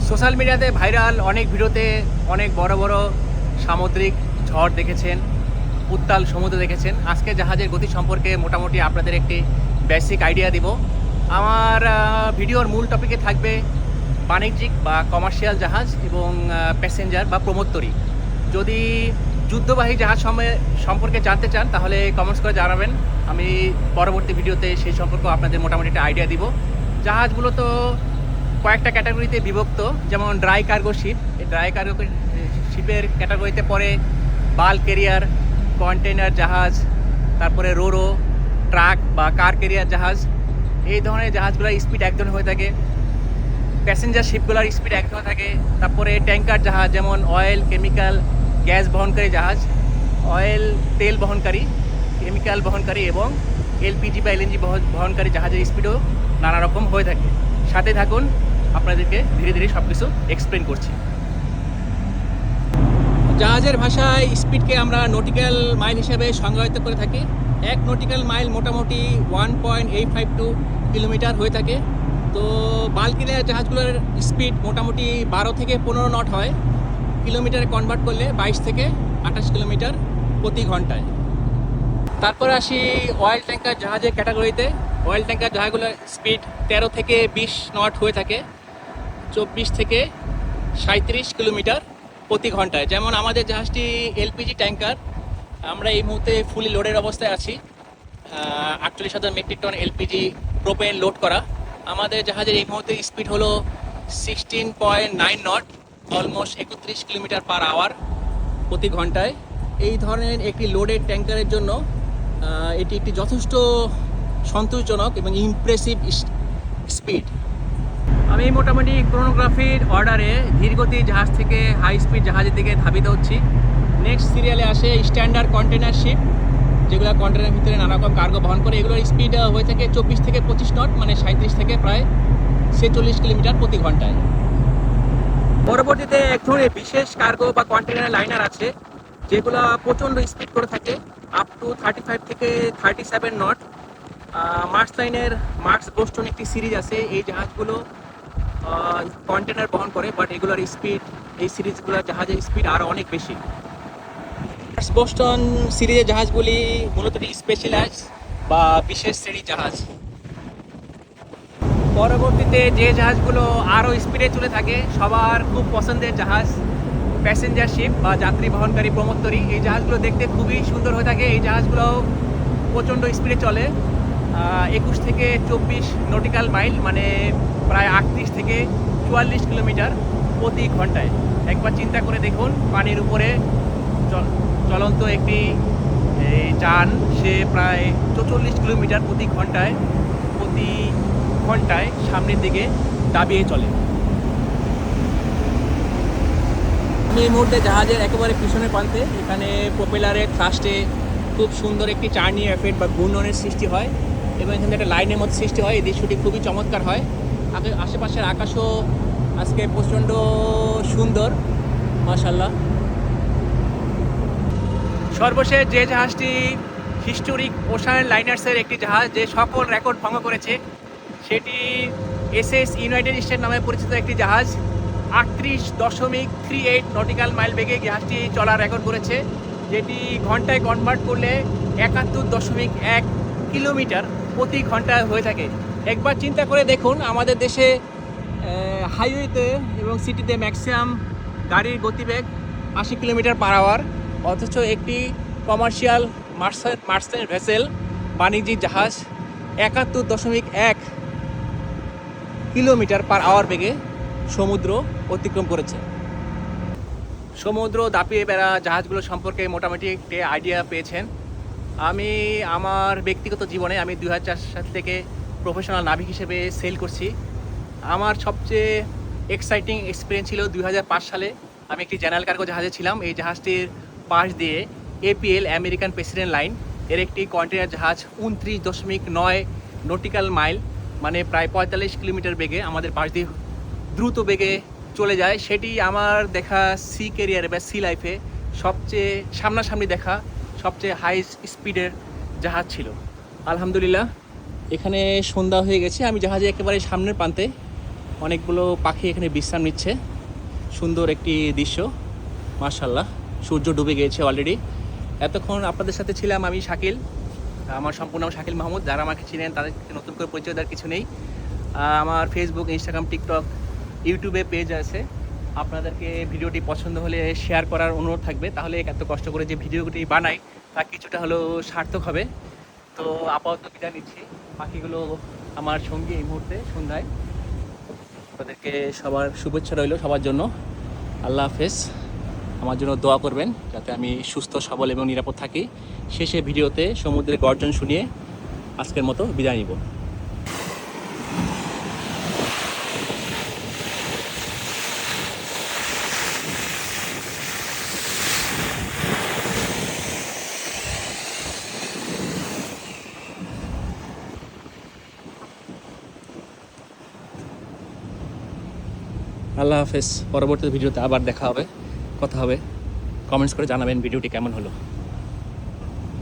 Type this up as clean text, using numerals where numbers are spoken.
Social মিডিয়াতে viral অনেক ভিডিওতে অনেক বড় বড় সামুদ্রিক ঝড় দেখেছেন, উত্তাল সমুদ্র দেখেছেন। আজকে জাহাজের গতি সম্পর্কে মোটামুটি আপনাদের একটি বেসিক আইডিয়া দিব। আমার ভিডিওর মূল টপিকে থাকবে বাণিজ্যিক বা কমার্শিয়াল জাহাজ এবং প্যাসেঞ্জার বা প্রমোত্তরী। যদি যুদ্ধবাহী জাহাজ সম্পর্কে জানতে চান তাহলে কমেন্টস করে জানাবেন, আমি পরবর্তী ভিডিওতে সেই সম্পর্কে আপনাদের মোটামুটি একটা আইডিয়া দিব। জাহাজগুলো তো কয়েকটা ক্যাটাগরিতে বিভক্ত, যেমন ড্রাই কার্গো শিপ। এই ড্রাই কার্গো শিপের ক্যাটাগরিতে পড়ে বাল্ক ক্যারিয়ার, কন্টেনার জাহাজ, তারপরে রোরো, ট্রাক বা কার ক্যারিয়ার জাহাজ। এই ধরনের জাহাজগুলোর স্পিড এক ধরনের হয়ে থাকে। প্যাসেঞ্জার শিপগুলোর স্পিড এক ধরনের থাকে। তারপরে ট্যাঙ্কার জাহাজ, যেমন অয়েল, কেমিক্যাল, গ্যাস বহনকারী জাহাজ, অয়েল তেল বহনকারী, কেমিক্যাল বহনকারী এবং এলপিজি বা এলএনজি বহনকারী জাহাজের স্পিডও নানা রকম হয়ে থাকে। সাথে থাকুন, আপনাদেরকে ধীরে ধীরে সব কিছু এক্সপ্লেন করছি। জাহাজের ভাষায় স্পিডকে আমরা নটিক্যাল মাইল হিসেবে সংজ্ঞায়িত করে থাকি। এক নটিক্যাল মাইল মোটামুটি 1.852 কিলোমিটার হয়ে থাকে। তো বাল্কিলের জাহাজগুলোর স্পিড মোটামুটি 12 থেকে 15 নট হয়। কিলোমিটারে কনভার্ট করলে 22 থেকে 28 কিলোমিটার প্রতি ঘন্টায়। তারপর আসি অয়েল ট্যাঙ্কার জাহাজের ক্যাটাগরিতে। অয়েল ট্যাঙ্কার জাহাজগুলোর স্পিড 13 থেকে 20 নট হয়ে থাকে, 24 থেকে 37 কিলোমিটার প্রতি ঘন্টায়। যেমন আমাদের জাহাজটি এলপিজি ট্যাঙ্কার, আমরা এই মুহূর্তে ফুলি লোডের অবস্থায় আছি। 48,000 metric ton LPG propane load করা। আমাদের জাহাজের এই মুহূর্তে স্পিড হলো 16.9 knot, almost 31 kilometre per hour প্রতি ঘন্টায়। এই ধরনের একটি লোডেড ট্যাঙ্কারের জন্য এটি একটি যথেষ্ট সন্তোষজনক এবং ইমপ্রেসিভ স্পিড। আমি মোটামুটি ক্রোনোগ্রাফির অর্ডারে ধীরগতি জাহাজ থেকে হাই স্পিড জাহাজের দিকে ধাবিত হচ্ছি। নেক্সট সিরিয়ালে আসে স্ট্যান্ডার্ড কন্টেনার শিপ, যেগুলো কন্টেনারের ভিতরে নানা রকম কার্গো বহন করে। এগুলোর স্পিড হয়ে থাকে 24 থেকে 25 নট, মানে 37 থেকে প্রায় 46 কিলোমিটার প্রতি ঘন্টায়। পরবর্তীতে এক ধরনের বিশেষ কার্গো বা কন্টেনার লাইনার আছে, যেগুলো প্রচণ্ড স্পিড করে থাকে, আপ টু 35 থেকে 37 নট। মার্কস লাইনের মার্কস বোস্টন একটি সিরিজ আছে, এই জাহাজগুলো কন্টেনার বহন করে, বাট এগুলোর স্পিড, এই সিরিজগুলোর জাহাজের স্পিড আরও অনেক বেশি। মার্কস বোস্টন সিরিজের জাহাজগুলি মূলত স্পেশালাইজ বা বিশেষ শ্রেণীর জাহাজ। পরবর্তীতে যে জাহাজগুলো আরও স্পিডে চলে থাকে, সবার খুব পছন্দের জাহাজ প্যাসেঞ্জার শিপ বা যাত্রী বহনকারী প্রমোত্তরী। এই জাহাজগুলো দেখতে খুবই সুন্দর হয়ে থাকে। এই জাহাজগুলো প্রচণ্ড স্পিডে চলে, 21 থেকে 24 নটিক্যাল মাইল, মানে প্রায় 38 থেকে 44 কিলোমিটার প্রতি ঘন্টায়। একবার চিন্তা করে দেখুন, পানির উপরে চলন্ত একটি যান, সে প্রায় 44 কিলোমিটার প্রতি ঘন্টায় সামনের দিকে দাবিয়ে চলে। আমি এই মুহূর্তে জাহাজের একেবারে পিছনের প্রান্তে। এখানে প্রোপেলারের থ্রাস্টে খুব সুন্দর একটি চার্নি এফেক্ট বা ঘূর্ণনের সৃষ্টি হয় এবং এখানে একটা লাইনের মতো সৃষ্টি হয়। এই দৃশ্যটি খুবই চমৎকার হয়। আশেপাশের আকাশও আজকে প্রচণ্ড সুন্দর, মাশাআল্লাহ। সর্বশেষ যে জাহাজটি হিস্টোরিক ওশান লাইনার্সের একটি জাহাজ, যে সকল রেকর্ড ভঙ্গ করেছে, সেটি এসএস ইউনাইটেড স্টেট নামে পরিচিত একটি জাহাজ। 38.38 নটিক্যাল মাইল বেগে জাহাজটি চলার রেকর্ড করেছে, যেটি ঘন্টায় কনভার্ট করলে 71.1 কিলোমিটার প্রতি ঘন্টায় হয়ে থাকে। একবার চিন্তা করে দেখুন, আমাদের দেশে হাইওয়েতে এবং সিটিতে ম্যাক্সিমাম গাড়ির গতিবেগ 80 কিলোমিটার পার আওয়ার, অথচ একটি কমার্শিয়াল মার্চেন্ট ভেসেল বাণিজ্যিক জাহাজ 71.1 কিলোমিটার পার আওয়ার বেগে সমুদ্র অতিক্রম করেছে। সমুদ্র দাপিয়ে বেড়া জাহাজগুলো সম্পর্কে মোটামুটি একটি আইডিয়া পেয়েছেন। আমি আমার ব্যক্তিগত জীবনে আমি 2004 সাল থেকে প্রফেশনাল নাবিক হিসেবে সেল করছি। আমার সবচেয়ে এক্সাইটিং এক্সপিরিয়েন্স ছিল 2005 সালে। আমি একটি জেনারেল কার্গো জাহাজে ছিলাম। এই জাহাজটির পাশ দিয়ে এপিএল, আমেরিকান প্রেসিডেন্ট লাইন এর একটি কন্টেনার জাহাজ 29.9 নটিক্যাল মাইল, মানে প্রায় 45 কিলোমিটার বেগে আমাদের পাশ দিয়ে দ্রুত বেগে চলে যায়। সেটি আমার দেখা সি ক্যারিয়ারে বা সি লাইফে সবচেয়ে সামনাসামনি দেখা সবচেয়ে হাই স্পিডের জাহাজ ছিল। আলহামদুলিল্লাহ, এখানে সন্ধ্যা হয়ে গেছে। আমি জাহাজে একেবারে সামনের প্রান্তে। অনেকগুলো পাখি এখানে বিশ্রাম নিচ্ছে। সুন্দর একটি দৃশ্য, মাশাআল্লাহ। সূর্য ডুবে গিয়েছে অলরেডি। এতক্ষণ আপনাদের সাথে ছিলাম আমি শাকিল। আমার সম্পূর্ণ নাম শাকিল মাহমুদ। যারা আমাকে চিনেন তাদেরকে নতুন করে পরিচয় দেওয়ার কিছু নেই। আমার ফেসবুক, ইনস্টাগ্রাম, টিকটক, ইউটিউবে পেজ আছে। আপনাদেরকে ভিডিওটি পছন্দ হলে শেয়ার করার অনুরোধ থাকবে, তাহলে এত কষ্ট করে যে ভিডিওটি বানাই তা কিছুটা হলেও সার্থক হবে। তো আপাতত বিদায় নিচ্ছি। পাখিগুলো আমার সঙ্গী এই মুহূর্তে সন্ধ্যায়। তাদেরকে সবার শুভেচ্ছা রইল সবার জন্য। আল্লাহ হাফেজ। আমার জন্য দোয়া করবেন যাতে আমি সুস্থ সবল এবং নিরাপদ থাকি। শেষে ভিডিওতে সমুদ্রের গর্জন শুনিয়ে আজকের মতো বিদায় নিব। আল্লাহ হাফেজ। পরবর্তী ভিডিওতে আবার দেখা হবে, কথা হবে। কমেন্টস করে জানাবেন ভিডিওটি কেমন হলো।